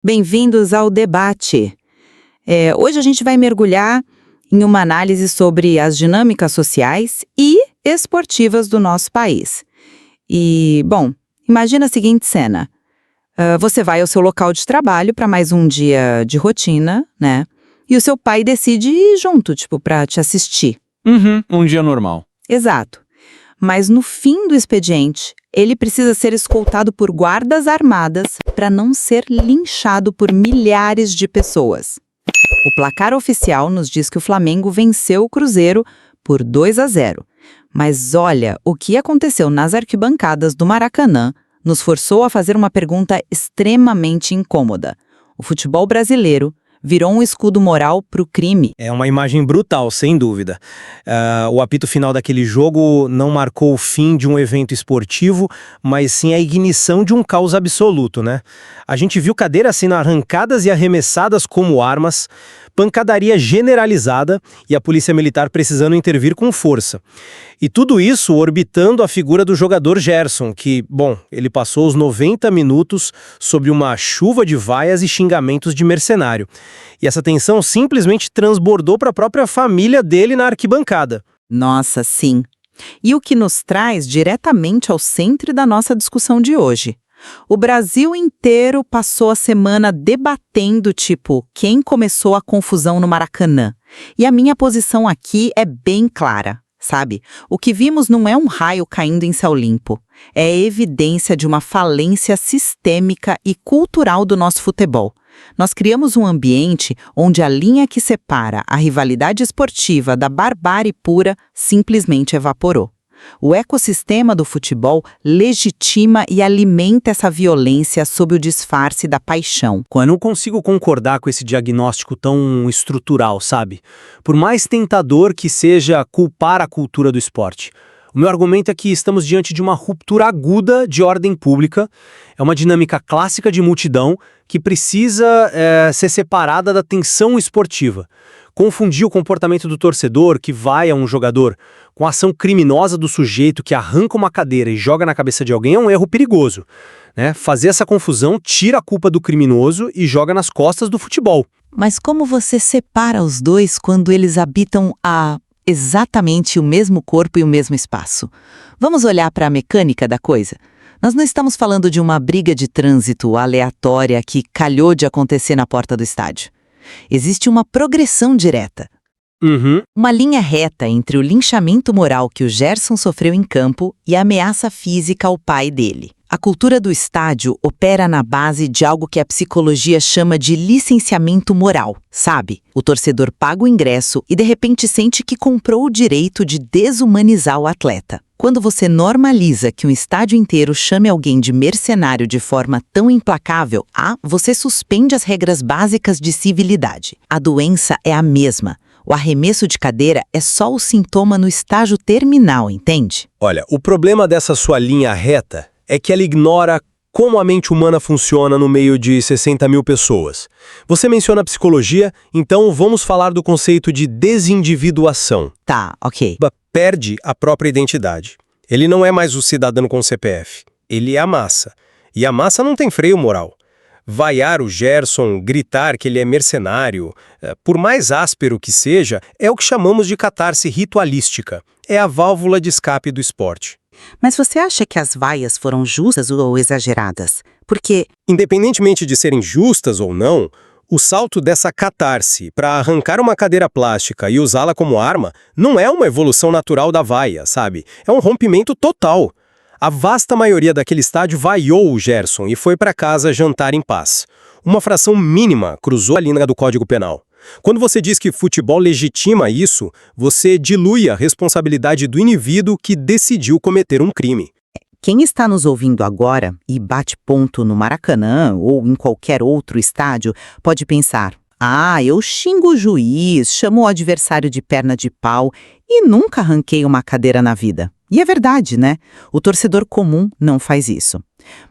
Bem-vindos ao debate. Hoje a gente vai mergulhar em uma análise sobre as dinâmicas sociais e esportivas do nosso país. E, bom, imagina a seguinte cena. Você vai ao seu local de trabalho para mais um dia de rotina, né? E o seu pai decide ir junto, para te assistir. Um dia normal. Exato. Mas no fim do expediente, ele precisa ser escoltado por guardas armadas para não ser linchado por milhares de pessoas. O placar oficial nos diz que o Flamengo venceu o Cruzeiro por 2-0. Mas olha, o que aconteceu nas arquibancadas do Maracanã nos forçou a fazer uma pergunta extremamente incômoda. O futebol brasileiro virou um escudo moral para o crime. É uma imagem brutal, sem dúvida. O apito final daquele jogo não marcou o fim de um evento esportivo, mas sim a ignição de um caos absoluto, né? A gente viu cadeiras sendo arrancadas e arremessadas como armas, pancadaria generalizada e a polícia militar precisando intervir com força. E tudo isso orbitando a figura do jogador Gerson, que, ele passou os 90 minutos sob uma chuva de vaias e xingamentos de mercenário. E essa tensão simplesmente transbordou para a própria família dele na arquibancada. Nossa, sim. E o que nos traz diretamente ao centro da nossa discussão de hoje. O Brasil inteiro passou a semana debatendo, quem começou a confusão no Maracanã. E a minha posição aqui é bem clara, sabe? O que vimos não é um raio caindo em céu limpo. É a evidência de uma falência sistêmica e cultural do nosso futebol. Nós criamos um ambiente onde a linha que separa a rivalidade esportiva da barbárie pura simplesmente evaporou. O ecossistema do futebol legitima e alimenta essa violência sob o disfarce da paixão. Eu não consigo concordar com esse diagnóstico tão estrutural, sabe? Por mais tentador que seja culpar a cultura do esporte. O meu argumento é que estamos diante de uma ruptura aguda de ordem pública, é uma dinâmica clássica de multidão que precisa ser separada da tensão esportiva. Confundir o comportamento do torcedor que vai a um jogador com a ação criminosa do sujeito que arranca uma cadeira e joga na cabeça de alguém é um erro perigoso, né? Fazer essa confusão tira a culpa do criminoso e joga nas costas do futebol. Mas como você separa os dois quando eles habitam exatamente o mesmo corpo e o mesmo espaço? Vamos olhar para a mecânica da coisa? Nós não estamos falando de uma briga de trânsito aleatória que calhou de acontecer na porta do estádio. Existe uma progressão direta. Uma linha reta entre o linchamento moral que o Gerson sofreu em campo e a ameaça física ao pai dele. A cultura do estádio opera na base de algo que a psicologia chama de licenciamento moral, sabe? O torcedor paga o ingresso e de repente sente que comprou o direito de desumanizar o atleta. Quando você normaliza que um estádio inteiro chame alguém de mercenário de forma tão implacável, você suspende as regras básicas de civilidade. A doença é a mesma. O arremesso de cadeira é só o sintoma no estágio terminal, entende? Olha, o problema dessa sua linha reta é que ela ignora como a mente humana funciona no meio de 60 mil pessoas. Você menciona a psicologia, então vamos falar do conceito de desindividuação. Tá, ok. Perde a própria identidade. Ele não é mais o cidadão com CPF. Ele é a massa. E a massa não tem freio moral. Vaiar o Gerson, gritar que ele é mercenário, por mais áspero que seja, é o que chamamos de catarse ritualística. É a válvula de escape do esporte. Mas você acha que as vaias foram justas ou exageradas? Porque, independentemente de serem justas ou não, o salto dessa catarse para arrancar uma cadeira plástica e usá-la como arma não é uma evolução natural da vaia, sabe? É um rompimento total. A vasta maioria daquele estádio vaiou o Gerson e foi para casa jantar em paz. Uma fração mínima cruzou a linha do Código Penal. Quando você diz que futebol legitima isso, você dilui a responsabilidade do indivíduo que decidiu cometer um crime. Quem está nos ouvindo agora e bate ponto no Maracanã ou em qualquer outro estádio pode pensar: eu xingo o juiz, chamo o adversário de perna de pau e nunca arranquei uma cadeira na vida. E é verdade, né? O torcedor comum não faz isso.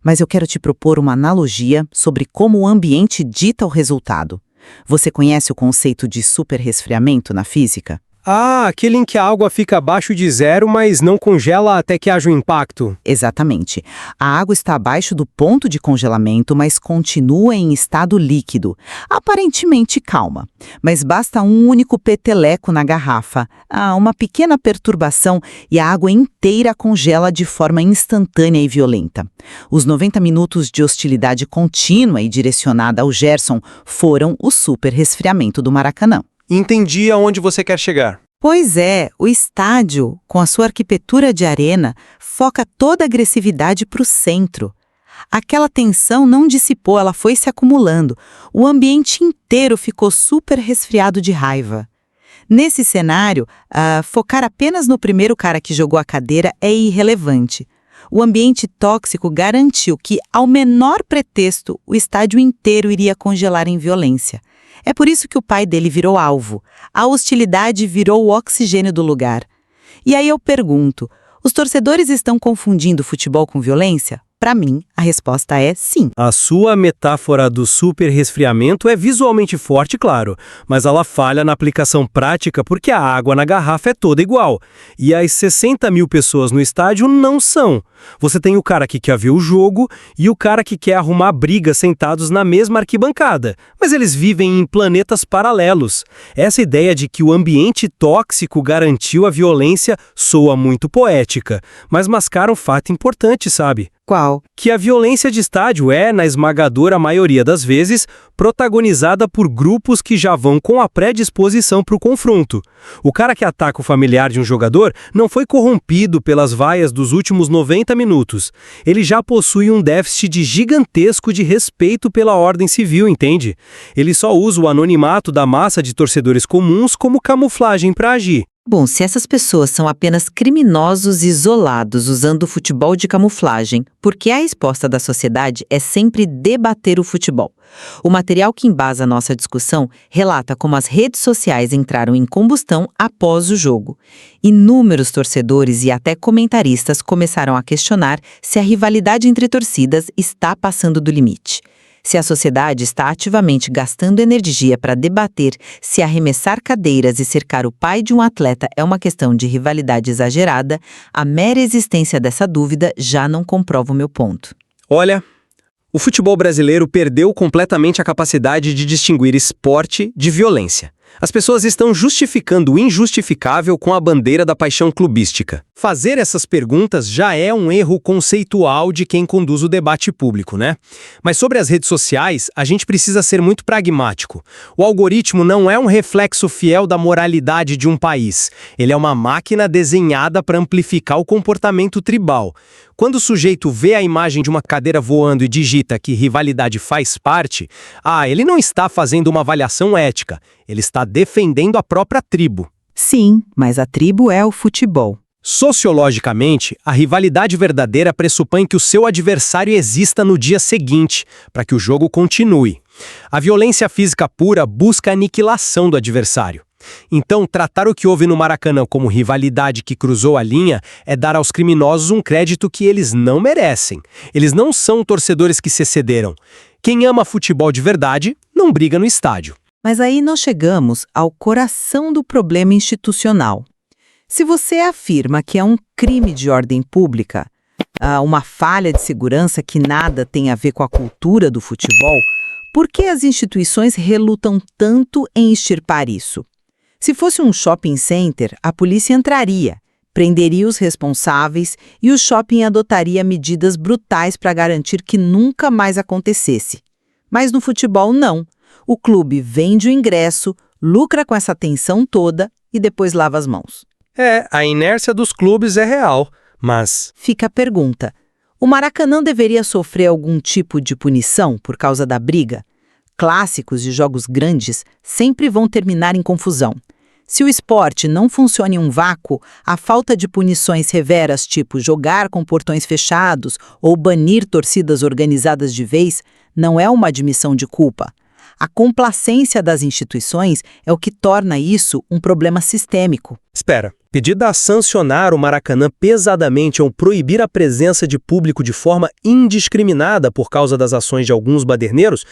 Mas eu quero te propor uma analogia sobre como o ambiente dita o resultado. Você conhece o conceito de superresfriamento na física? Ah, aquele em que a água fica abaixo de zero, mas não congela até que haja um impacto. Exatamente. A água está abaixo do ponto de congelamento, mas continua em estado líquido, aparentemente calma. Mas basta um único peteleco na garrafa, uma pequena perturbação e a água inteira congela de forma instantânea e violenta. Os 90 minutos de hostilidade contínua e direcionada ao Gerson foram o super resfriamento do Maracanã. Entendi aonde você quer chegar. Pois é, o estádio, com a sua arquitetura de arena, foca toda a agressividade para o centro. Aquela tensão não dissipou, ela foi se acumulando. O ambiente inteiro ficou super resfriado de raiva. Nesse cenário, focar apenas no primeiro cara que jogou a cadeira é irrelevante. O ambiente tóxico garantiu que, ao menor pretexto, o estádio inteiro iria congelar em violência. É por isso que o pai dele virou alvo. A hostilidade virou o oxigênio do lugar. E aí eu pergunto, os torcedores estão confundindo futebol com violência? Para mim, a resposta é sim. A sua metáfora do super resfriamento é visualmente forte, claro, mas ela falha na aplicação prática porque a água na garrafa é toda igual. E as 60 mil pessoas no estádio não são. Você tem o cara que quer ver o jogo e o cara que quer arrumar briga sentados na mesma arquibancada. Mas eles vivem em planetas paralelos. Essa ideia de que o ambiente tóxico garantiu a violência soa muito poética, mas mascara um fato importante, sabe? Qual? Que a violência de estádio é, na esmagadora maioria das vezes, protagonizada por grupos que já vão com a predisposição para o confronto. O cara que ataca o familiar de um jogador não foi corrompido pelas vaias dos últimos 90 minutos. Ele já possui um déficit gigantesco de respeito pela ordem civil, entende? Ele só usa o anonimato da massa de torcedores comuns como camuflagem para agir. Bom, se essas pessoas são apenas criminosos isolados usando o futebol de camuflagem, porque a resposta da sociedade é sempre debater o futebol. O material que embasa a nossa discussão relata como as redes sociais entraram em combustão após o jogo. Inúmeros torcedores e até comentaristas começaram a questionar se a rivalidade entre torcidas está passando do limite. Se a sociedade está ativamente gastando energia para debater se arremessar cadeiras e cercar o pai de um atleta é uma questão de rivalidade exagerada, a mera existência dessa dúvida já não comprova o meu ponto. Olha, o futebol brasileiro perdeu completamente a capacidade de distinguir esporte de violência. As pessoas estão justificando o injustificável com a bandeira da paixão clubística. Fazer essas perguntas já é um erro conceitual de quem conduz o debate público, né? Mas sobre as redes sociais, a gente precisa ser muito pragmático. O algoritmo não é um reflexo fiel da moralidade de um país. Ele é uma máquina desenhada para amplificar o comportamento tribal. Quando o sujeito vê a imagem de uma cadeira voando e digita que rivalidade faz parte, ele não está fazendo uma avaliação ética. Ele está defendendo a própria tribo. Sim, mas a tribo é o futebol. Sociologicamente, a rivalidade verdadeira pressupõe que o seu adversário exista no dia seguinte, para que o jogo continue. A violência física pura busca a aniquilação do adversário. Então, tratar o que houve no Maracanã como rivalidade que cruzou a linha é dar aos criminosos um crédito que eles não merecem. Eles não são torcedores que se excederam. Quem ama futebol de verdade não briga no estádio. Mas aí nós chegamos ao coração do problema institucional. Se você afirma que é um crime de ordem pública, uma falha de segurança que nada tem a ver com a cultura do futebol, por que as instituições relutam tanto em extirpar isso? Se fosse um shopping center, a polícia entraria, prenderia os responsáveis e o shopping adotaria medidas brutais para garantir que nunca mais acontecesse. Mas no futebol, não. O clube vende o ingresso, lucra com essa tensão toda e depois lava as mãos. A inércia dos clubes é real, mas... Fica a pergunta, o Maracanã deveria sofrer algum tipo de punição por causa da briga? Clássicos de jogos grandes sempre vão terminar em confusão. Se o esporte não funciona em um vácuo, a falta de punições severas, tipo jogar com portões fechados ou banir torcidas organizadas de vez, não é uma admissão de culpa. A complacência das instituições é o que torna isso um problema sistêmico. Espera, pedir a sancionar o Maracanã pesadamente ou proibir a presença de público de forma indiscriminada por causa das ações de alguns baderneiros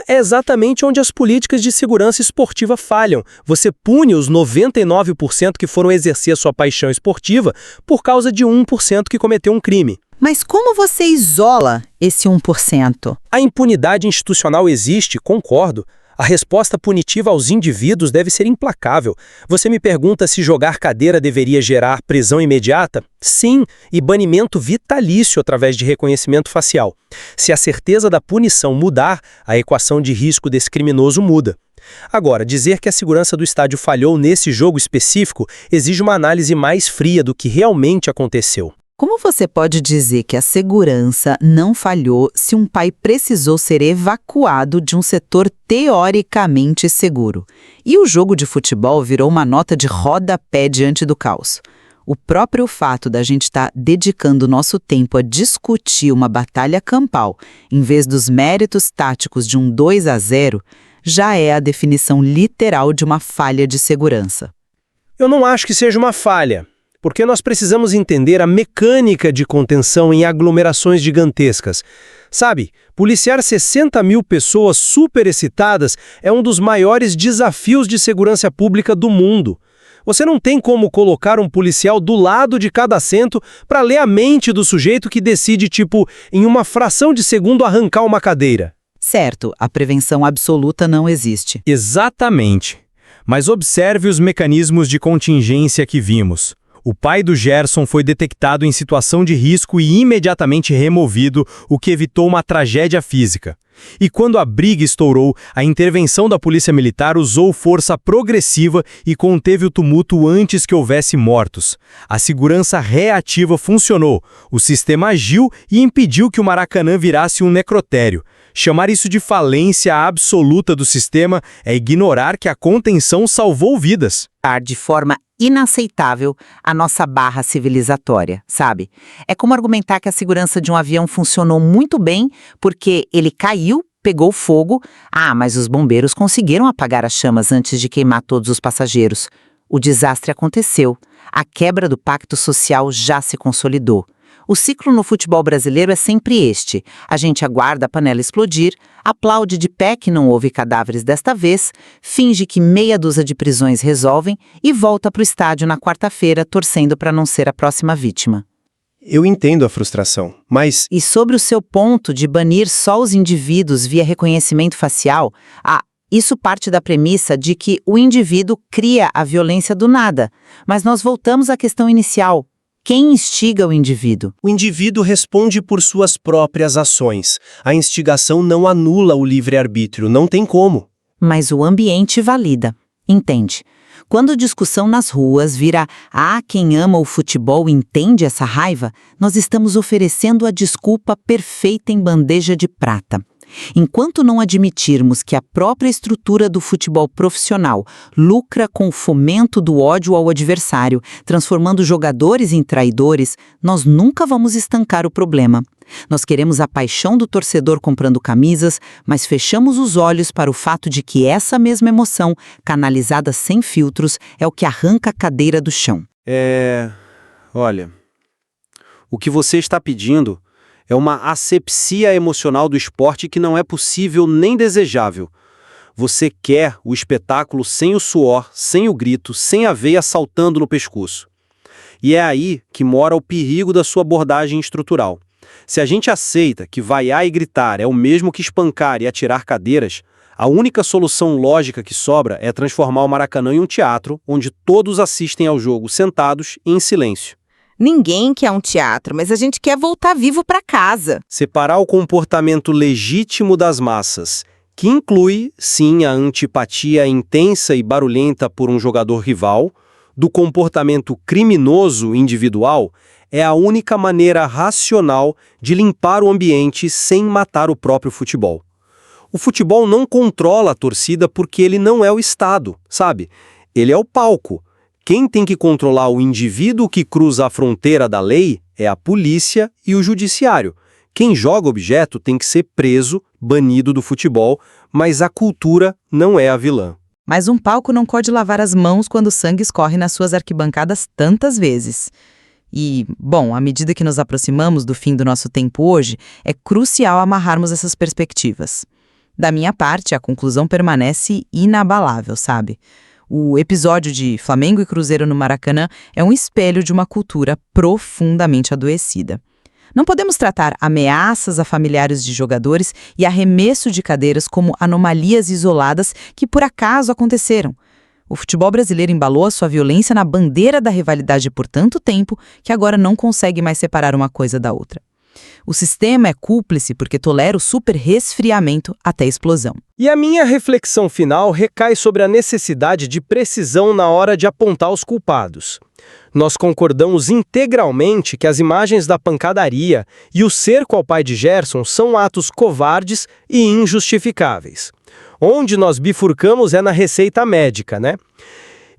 é exatamente onde as políticas de segurança esportiva falham. Você pune os 99% que foram exercer sua paixão esportiva por causa de 1% que cometeu um crime. Mas como você isola esse 1%? A impunidade institucional existe, concordo. A resposta punitiva aos indivíduos deve ser implacável. Você me pergunta se jogar cadeira deveria gerar prisão imediata? Sim, e banimento vitalício através de reconhecimento facial. Se a certeza da punição mudar, a equação de risco desse criminoso muda. Agora, dizer que a segurança do estádio falhou nesse jogo específico exige uma análise mais fria do que realmente aconteceu. Como você pode dizer que a segurança não falhou se um pai precisou ser evacuado de um setor teoricamente seguro? E o jogo de futebol virou uma nota de rodapé diante do caos. O próprio fato da gente estar dedicando nosso tempo a discutir uma batalha campal, em vez dos méritos táticos de um 2-0, já é a definição literal de uma falha de segurança. Eu não acho que seja uma falha, porque nós precisamos entender a mecânica de contenção em aglomerações gigantescas. Sabe, policiar 60 mil pessoas superexcitadas é um dos maiores desafios de segurança pública do mundo. Você não tem como colocar um policial do lado de cada assento para ler a mente do sujeito que decide, em uma fração de segundo arrancar uma cadeira. Certo, a prevenção absoluta não existe. Exatamente. Mas observe os mecanismos de contingência que vimos. O pai do Gerson foi detectado em situação de risco e imediatamente removido, o que evitou uma tragédia física. E quando a briga estourou, a intervenção da Polícia Militar usou força progressiva e conteve o tumulto antes que houvesse mortos. A segurança reativa funcionou, o sistema agiu e impediu que o Maracanã virasse um necrotério. Chamar isso de falência absoluta do sistema é ignorar que a contenção salvou vidas. De forma inaceitável a nossa barra civilizatória, sabe? É como argumentar que a segurança de um avião funcionou muito bem porque ele caiu, pegou fogo. Mas os bombeiros conseguiram apagar as chamas antes de queimar todos os passageiros. O desastre aconteceu. A quebra do pacto social já se consolidou. O ciclo no futebol brasileiro é sempre este. A gente aguarda a panela explodir, aplaude de pé que não houve cadáveres desta vez, finge que meia dúzia de prisões resolvem e volta para o estádio na quarta-feira torcendo para não ser a próxima vítima. Eu entendo a frustração, mas... E sobre o seu ponto de banir só os indivíduos via reconhecimento facial, isso parte da premissa de que o indivíduo cria a violência do nada. Mas nós voltamos à questão inicial. Quem instiga o indivíduo? O indivíduo responde por suas próprias ações. A instigação não anula o livre-arbítrio, não tem como. Mas o ambiente valida. Entende? Quando a discussão nas ruas vira quem ama o futebol entende essa raiva, nós estamos oferecendo a desculpa perfeita em bandeja de prata. Enquanto não admitirmos que a própria estrutura do futebol profissional lucra com o fomento do ódio ao adversário, transformando jogadores em traidores, nós nunca vamos estancar o problema. Nós queremos a paixão do torcedor comprando camisas, mas fechamos os olhos para o fato de que essa mesma emoção, canalizada sem filtros, é o que arranca a cadeira do chão. Olha, o que você está pedindo é uma asepsia emocional do esporte que não é possível nem desejável. Você quer o espetáculo sem o suor, sem o grito, sem a veia saltando no pescoço. E é aí que mora o perigo da sua abordagem estrutural. Se a gente aceita que vaiar e gritar é o mesmo que espancar e atirar cadeiras, a única solução lógica que sobra é transformar o Maracanã em um teatro onde todos assistem ao jogo sentados e em silêncio. Ninguém quer um teatro, mas a gente quer voltar vivo para casa. Separar o comportamento legítimo das massas, que inclui, sim, a antipatia intensa e barulhenta por um jogador rival, do comportamento criminoso individual, é a única maneira racional de limpar o ambiente sem matar o próprio futebol. O futebol não controla a torcida porque ele não é o Estado, sabe? Ele é o palco. Quem tem que controlar o indivíduo que cruza a fronteira da lei é a polícia e o judiciário, Quem joga objeto tem que ser preso, banido do futebol, mas a cultura não é a vilã. Mas um palco não pode lavar as mãos quando o sangue escorre nas suas arquibancadas tantas vezes. E, bom, à medida que nos aproximamos do fim do nosso tempo hoje, é crucial amarrarmos essas perspectivas. Da minha parte, a conclusão permanece inabalável, sabe? O episódio de Flamengo e Cruzeiro no Maracanã é um espelho de uma cultura profundamente adoecida. Não podemos tratar ameaças a familiares de jogadores e arremesso de cadeiras como anomalias isoladas que por acaso aconteceram. O futebol brasileiro embalou a sua violência na bandeira da rivalidade por tanto tempo que agora não consegue mais separar uma coisa da outra. O sistema é cúmplice porque tolera o super-resfriamento até a explosão. E a minha reflexão final recai sobre a necessidade de precisão na hora de apontar os culpados. Nós concordamos integralmente que as imagens da pancadaria e o cerco ao pai de Gerson são atos covardes e injustificáveis. Onde nós bifurcamos é na receita médica, né?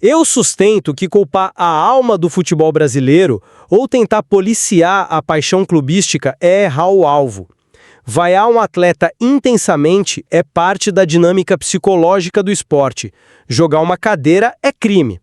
Eu sustento que culpar a alma do futebol brasileiro ou tentar policiar a paixão clubística é errar o alvo. Vaiar um atleta intensamente é parte da dinâmica psicológica do esporte. Jogar uma cadeira é crime.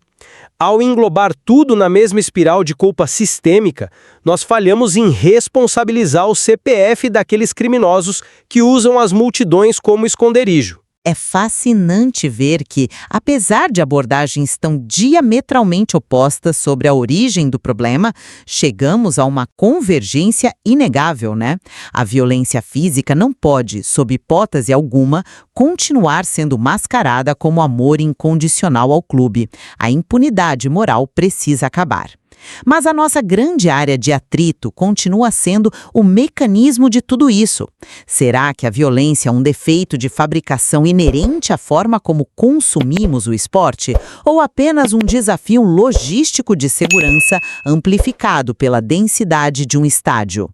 Ao englobar tudo na mesma espiral de culpa sistêmica, nós falhamos em responsabilizar o CPF daqueles criminosos que usam as multidões como esconderijo. É fascinante ver que, apesar de abordagens tão diametralmente opostas sobre a origem do problema, chegamos a uma convergência inegável, né? A violência física não pode, sob hipótese alguma, continuar sendo mascarada como amor incondicional ao clube. A impunidade moral precisa acabar. Mas a nossa grande área de atrito continua sendo o mecanismo de tudo isso. Será que a violência é um defeito de fabricação inerente à forma como consumimos o esporte? Ou apenas um desafio logístico de segurança amplificado pela densidade de um estádio?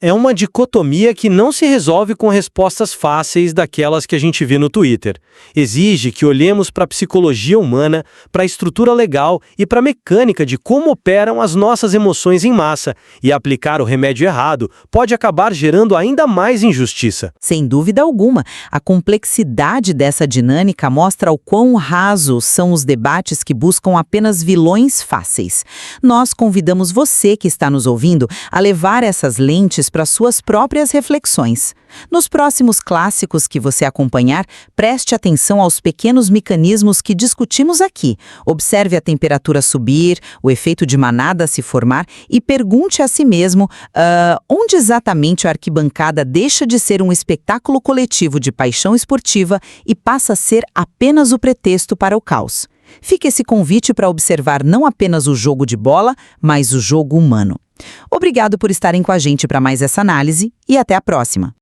É uma dicotomia que não se resolve com respostas fáceis daquelas que a gente vê no Twitter. Exige que olhemos para a psicologia humana, para a estrutura legal e para a mecânica de como operam as nossas emoções em massa, e aplicar o remédio errado pode acabar gerando ainda mais injustiça. Sem dúvida alguma, a complexidade dessa dinâmica mostra o quão rasos são os debates que buscam apenas vilões fáceis. Nós convidamos você que está nos ouvindo a levar essas lentes para suas próprias reflexões. Nos próximos clássicos que você acompanhar, preste atenção aos pequenos mecanismos que discutimos aqui. Observe a temperatura subir, o efeito de manada se formar e pergunte a si mesmo onde exatamente a arquibancada deixa de ser um espetáculo coletivo de paixão esportiva e passa a ser apenas o pretexto para o caos. Fica esse convite para observar não apenas o jogo de bola, mas o jogo humano. Obrigado por estarem com a gente para mais essa análise e até a próxima.